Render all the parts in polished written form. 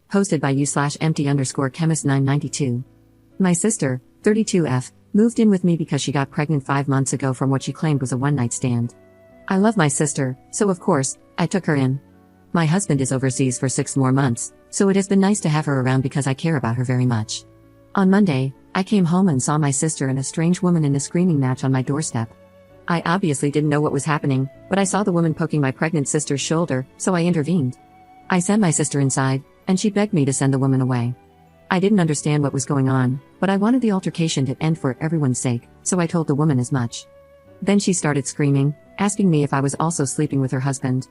Posted by u/empty_chemist992. My sister, 32F, moved in with me because she got pregnant 5 months ago from what she claimed was a one-night stand. I love my sister, so of course, I took her in. My husband is overseas for 6 more months, so it has been nice to have her around because I care about her very much. On Monday, I came home and saw my sister and a strange woman in a screaming match on my doorstep. I obviously didn't know what was happening, but I saw the woman poking my pregnant sister's shoulder, so I intervened. I sent my sister inside, and she begged me to send the woman away. I didn't understand what was going on, but I wanted the altercation to end for everyone's sake, so I told the woman as much. Then she started screaming, asking me if I was also sleeping with her husband.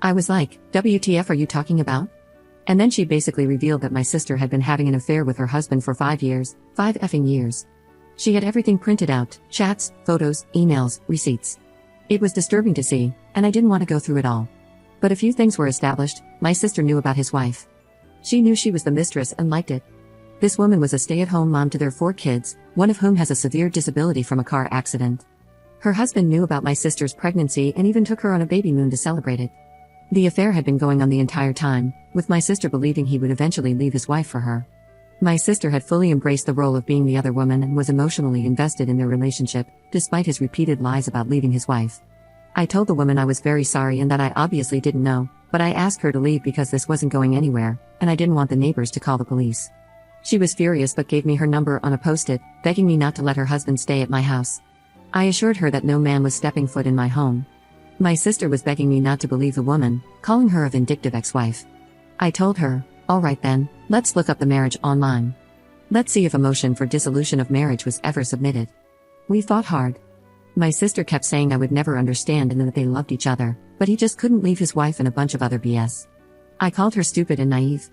I was like, WTF are you talking about? And then she basically revealed that my sister had been having an affair with her husband for 5 years, 5 effing years. She had everything printed out, chats, photos, emails, receipts. It was disturbing to see, and I didn't want to go through it all. But a few things were established. My sister knew about his wife. She knew she was the mistress and liked it. This woman was a stay-at-home mom to their 4 kids, one of whom has a severe disability from a car accident. Her husband knew about my sister's pregnancy and even took her on a baby moon to celebrate it. The affair had been going on the entire time, with my sister believing he would eventually leave his wife for her. My sister had fully embraced the role of being the other woman and was emotionally invested in their relationship, despite his repeated lies about leaving his wife. I told the woman I was very sorry and that I obviously didn't know, but I asked her to leave because this wasn't going anywhere, and I didn't want the neighbors to call the police. She was furious but gave me her number on a post-it, begging me not to let her husband stay at my house. I assured her that no man was stepping foot in my home. My sister was begging me not to believe the woman, calling her a vindictive ex-wife. I told her, all right then, let's look up the marriage online. Let's see if a motion for dissolution of marriage was ever submitted. We fought hard. My sister kept saying I would never understand and that they loved each other, but he just couldn't leave his wife and a bunch of other BS. I called her stupid and naive.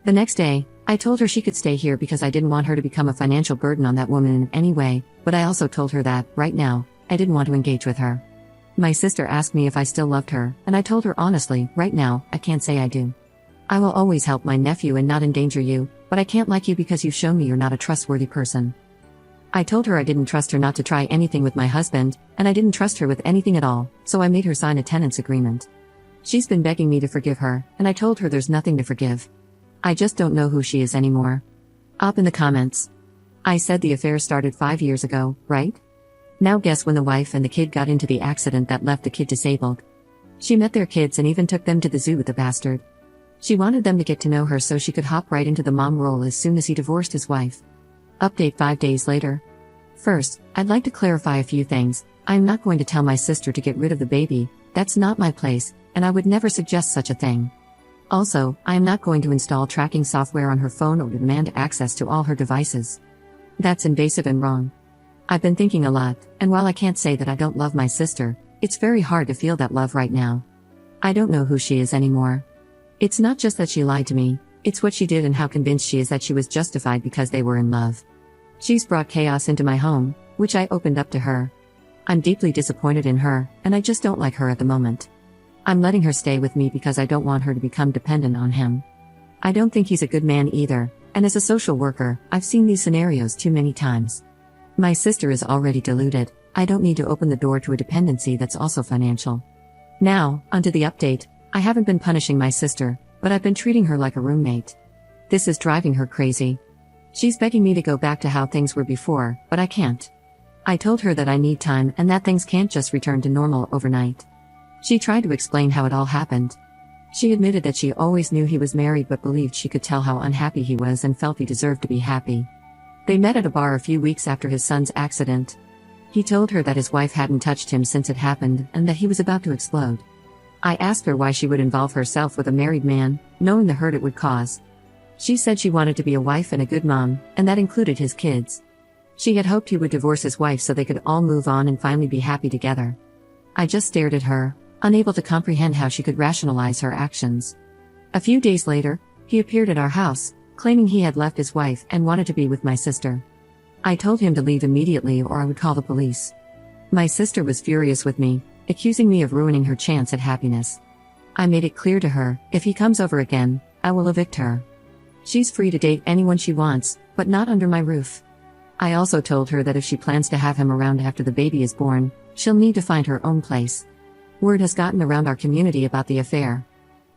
The next day, I told her she could stay here because I didn't want her to become a financial burden on that woman in any way, but I also told her that, right now, I didn't want to engage with her. My sister asked me if I still loved her, and I told her honestly, right now, I can't say I do. I will always help my nephew and not endanger you, but I can't like you because you've shown me you're not a trustworthy person. I told her I didn't trust her not to try anything with my husband, and I didn't trust her with anything at all, so I made her sign a tenants agreement. She's been begging me to forgive her, and I told her there's nothing to forgive. I just don't know who she is anymore. Up in the comments. I said the affair started 5 years ago, right? Now guess when the wife and the kid got into the accident that left the kid disabled. She met their kids and even took them to the zoo with the bastard. She wanted them to get to know her so she could hop right into the mom role as soon as he divorced his wife. Update 5 days later. First, I'd like to clarify a few things. I'm not going to tell my sister to get rid of the baby, that's not my place, and I would never suggest such a thing. Also, I am not going to install tracking software on her phone or demand access to all her devices. That's invasive and wrong. I've been thinking a lot, and while I can't say that I don't love my sister, it's very hard to feel that love right now. I don't know who she is anymore. It's not just that she lied to me, it's what she did and how convinced she is that she was justified because they were in love. She's brought chaos into my home, which I opened up to her. I'm deeply disappointed in her, and I just don't like her at the moment. I'm letting her stay with me because I don't want her to become dependent on him. I don't think he's a good man either, and as a social worker, I've seen these scenarios too many times. My sister is already deluded, I don't need to open the door to a dependency that's also financial. Now, onto the update. I haven't been punishing my sister, but I've been treating her like a roommate. This is driving her crazy. She's begging me to go back to how things were before, but I can't. I told her that I need time and that things can't just return to normal overnight. She tried to explain how it all happened. She admitted that she always knew he was married but believed she could tell how unhappy he was and felt he deserved to be happy. They met at a bar a few weeks after his son's accident. He told her that his wife hadn't touched him since it happened and that he was about to explode. I asked her why she would involve herself with a married man, knowing the hurt it would cause. She said she wanted to be a wife and a good mom, and that included his kids. She had hoped he would divorce his wife so they could all move on and finally be happy together. I just stared at her, unable to comprehend how she could rationalize her actions. A few days later, he appeared at our house, claiming he had left his wife and wanted to be with my sister. I told him to leave immediately or I would call the police. My sister was furious with me, accusing me of ruining her chance at happiness. I made it clear to her, if he comes over again, I will evict her. She's free to date anyone she wants, but not under my roof. I also told her that if she plans to have him around after the baby is born, she'll need to find her own place. Word has gotten around our community about the affair.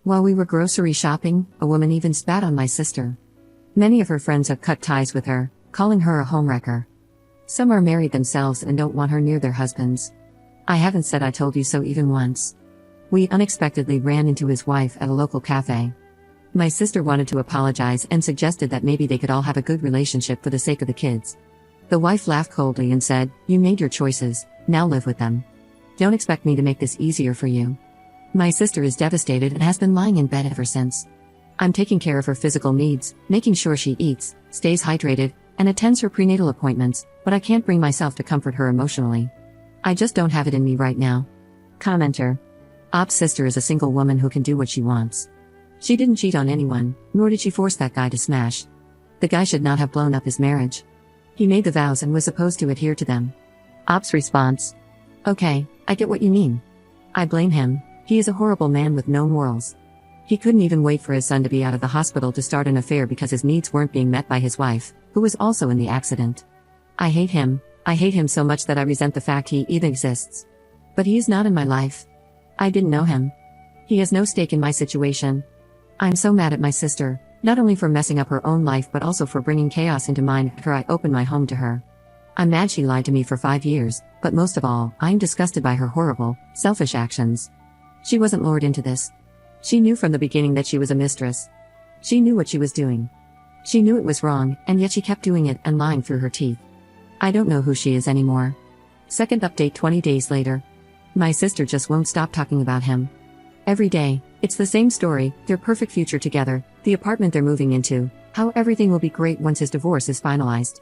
While we were grocery shopping, a woman even spat on my sister. Many of her friends have cut ties with her, calling her a homewrecker. Some are married themselves and don't want her near their husbands. I haven't said I told you so even once. We unexpectedly ran into his wife at a local cafe. My sister wanted to apologize and suggested that maybe they could all have a good relationship for the sake of the kids. The wife laughed coldly and said, "You made your choices, now live with them. Don't expect me to make this easier for you." My sister is devastated and has been lying in bed ever since. I'm taking care of her physical needs, making sure she eats, stays hydrated, and attends her prenatal appointments, but I can't bring myself to comfort her emotionally. I just don't have it in me right now. Commenter. Op's sister is a single woman who can do what she wants. She didn't cheat on anyone, nor did she force that guy to smash. The guy should not have blown up his marriage. He made the vows and was supposed to adhere to them. Op's response. Okay, I get what you mean. I blame him. He is a horrible man with no morals. He couldn't even wait for his son to be out of the hospital to start an affair because his needs weren't being met by his wife, who was also in the accident. I hate him. I hate him so much that I resent the fact he even exists. But he is not in my life. I didn't know him. He has no stake in my situation. I'm so mad at my sister, not only for messing up her own life but also for bringing chaos into mine after I opened my home to her. I'm mad she lied to me for 5 years, but most of all, I'm disgusted by her horrible, selfish actions. She wasn't lured into this. She knew from the beginning that she was a mistress. She knew what she was doing. She knew it was wrong, and yet she kept doing it and lying through her teeth. I don't know who she is anymore. Second update 20 days later. My sister just won't stop talking about him. Every day, it's the same story, their perfect future together, the apartment they're moving into, how everything will be great once his divorce is finalized.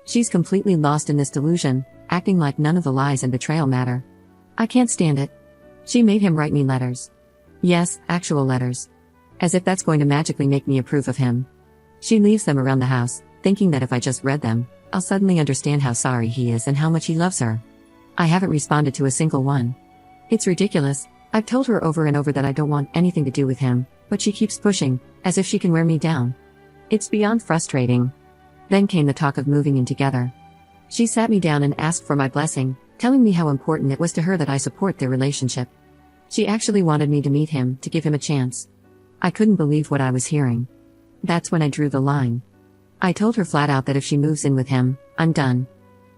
She's completely lost in this delusion, acting like none of the lies and betrayal matter. I can't stand it. She made him write me letters. Yes, actual letters. As if that's going to magically make me approve of him. She leaves them around the house, thinking that if I just read them, I'll suddenly understand how sorry he is and how much he loves her. I haven't responded to a single one. It's ridiculous. I've told her over and over that I don't want anything to do with him, but she keeps pushing, as if she can wear me down. It's beyond frustrating. Then came the talk of moving in together. She sat me down and asked for my blessing, telling me how important it was to her that I support their relationship. She actually wanted me to meet him, to give him a chance. I couldn't believe what I was hearing. That's when I drew the line. I told her flat out that if she moves in with him, I'm done.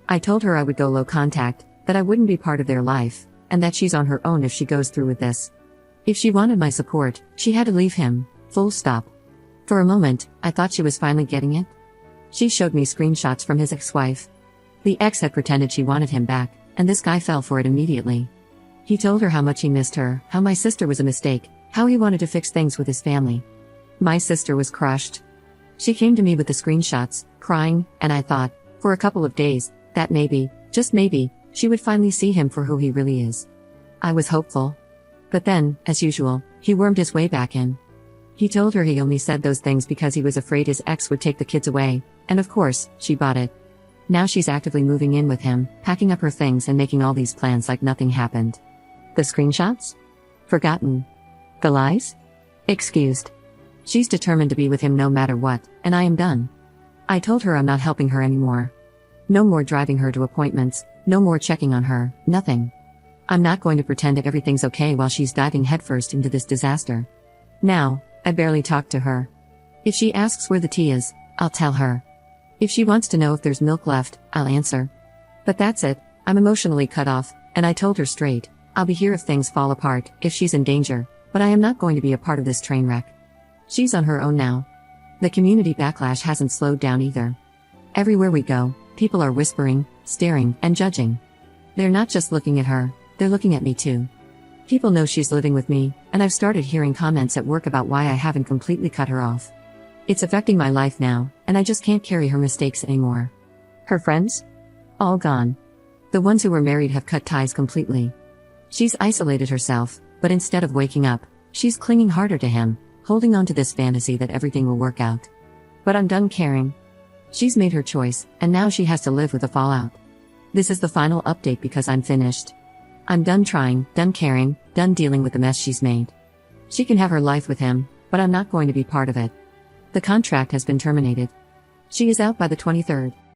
I told her I would go low contact, that I wouldn't be part of their life, and that she's on her own if she goes through with this. If she wanted my support, she had to leave him, full stop. For a moment, I thought she was finally getting it. She showed me screenshots from his ex-wife. The ex had pretended she wanted him back, and this guy fell for it immediately. He told her how much he missed her, how my sister was a mistake, how he wanted to fix things with his family. My sister was crushed. She came to me with the screenshots, crying, and I thought, for a couple of days, that maybe, just maybe, she would finally see him for who he really is. I was hopeful. But then, as usual, he wormed his way back in. He told her he only said those things because he was afraid his ex would take the kids away, and of course, she bought it. Now she's actively moving in with him, packing up her things and making all these plans like nothing happened. The screenshots? Forgotten. The lies? Excused. She's determined to be with him no matter what, and I am done. I told her I'm not helping her anymore. No more driving her to appointments, no more checking on her, nothing. I'm not going to pretend that everything's okay while she's diving headfirst into this disaster. Now, I barely talk to her. If she asks where the tea is, I'll tell her. If she wants to know if there's milk left, I'll answer. But that's it, I'm emotionally cut off, and I told her straight, I'll be here if things fall apart, if she's in danger, but I am not going to be a part of this train wreck. She's on her own now. The community backlash hasn't slowed down either. Everywhere we go, people are whispering, staring, and judging. They're not just looking at her, they're looking at me too. People know she's living with me, and I've started hearing comments at work about why I haven't completely cut her off. It's affecting my life now, and I just can't carry her mistakes anymore. Her friends? All gone. The ones who were married have cut ties completely. She's isolated herself, but instead of waking up, she's clinging harder to him, holding on to this fantasy that everything will work out. But I'm done caring. She's made her choice, and now she has to live with the fallout. This is the final update because I'm finished. I'm done trying, done caring, done dealing with the mess she's made. She can have her life with him, but I'm not going to be part of it. The contract has been terminated. She is out by the 23rd.